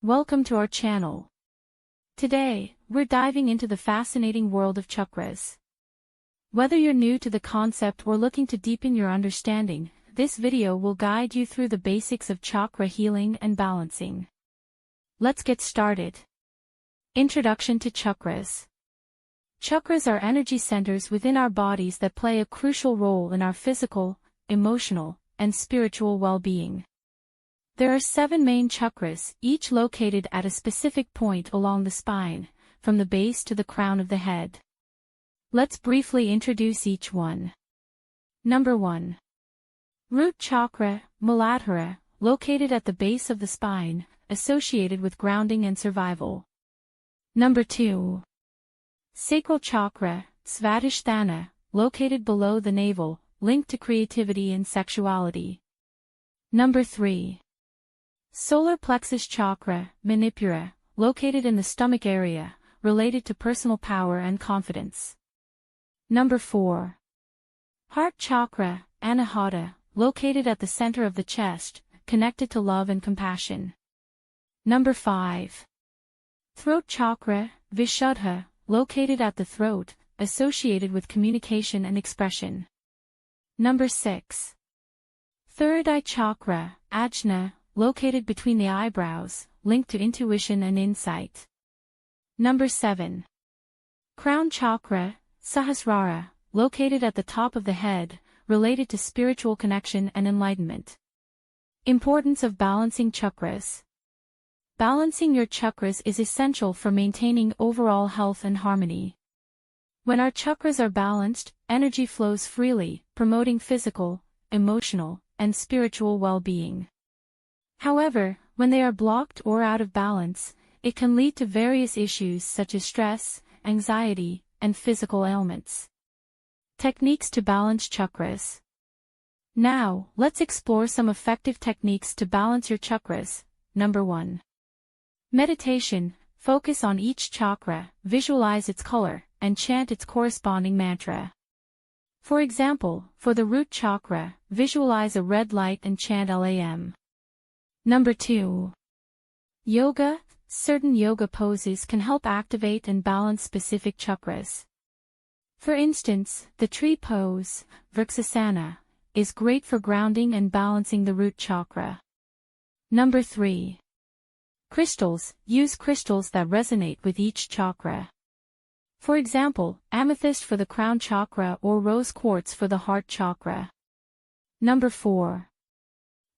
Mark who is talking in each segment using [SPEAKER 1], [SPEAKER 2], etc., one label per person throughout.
[SPEAKER 1] Welcome to our channel. Today, we're diving into the fascinating world of chakras. Whether you're new to the concept or looking to deepen your understanding, this video will guide you through the basics of chakra healing and balancing. Let's get started. Introduction to chakras. Chakras are energy centers within our bodies that play a crucial role in our physical, emotional, and spiritual well-being. There are 7 main chakras, each located at a specific point along the spine, from the base to the crown of the head. Let's briefly introduce each one. Number 1. Root chakra, Muladhara, located at the base of the spine, associated with grounding and survival. Number 2. Sacral chakra, Svadhisthana, located below the navel, linked to creativity and sexuality. Number 3. Solar plexus chakra, Manipura, located in the stomach area, related to personal power and confidence. Number 4. Heart chakra, Anahata, located at the center of the chest, connected to love and compassion. Number 5. Throat chakra, Vishuddha, located at the throat, associated with communication and expression. Number 6. Third eye chakra, Ajna, located between the eyebrows, linked to intuition and insight. Number 7. Crown chakra, Sahasrara, located at the top of the head, related to spiritual connection and enlightenment. Importance of balancing chakras. Balancing your chakras is essential for maintaining overall health and harmony. When our chakras are balanced, energy flows freely, promoting physical, emotional, and spiritual well-being. However, when they are blocked or out of balance, it can lead to various issues such as stress, anxiety, and physical ailments. Techniques to balance chakras. Now, let's explore some effective techniques to balance your chakras. Number 1. Meditation. Focus on each chakra, visualize its color, and chant its corresponding mantra. For example, for the root chakra, visualize a red light and chant LAM. Number 2. Yoga. Certain yoga poses can help activate and balance specific chakras. For instance, the tree pose, Vrksasana, is great for grounding and balancing the root chakra. Number 3. Crystals. Use crystals that resonate with each chakra. For example, amethyst for the crown chakra or rose quartz for the heart chakra. Number 4.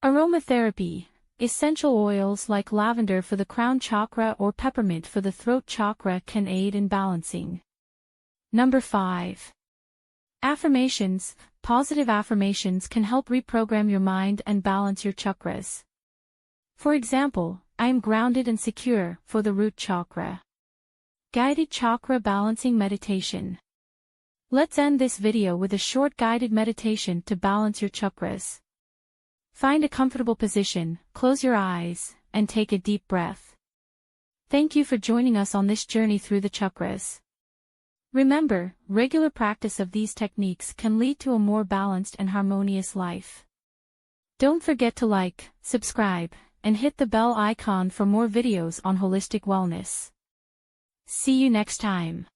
[SPEAKER 1] Aromatherapy. Essential oils like lavender for the crown chakra or peppermint for the throat chakra can aid in balancing. Number 5. Affirmations. Positive affirmations can help reprogram your mind and balance your chakras. For example, I am grounded and secure for the root chakra. Guided chakra balancing meditation. Let's end this video with a short guided meditation to balance your chakras. Find a comfortable position, close your eyes, and take a deep breath. Thank you for joining us on this journey through the chakras. Remember, regular practice of these techniques can lead to a more balanced and harmonious life. Don't forget to like, subscribe, and hit the bell icon for more videos on holistic wellness. See you next time.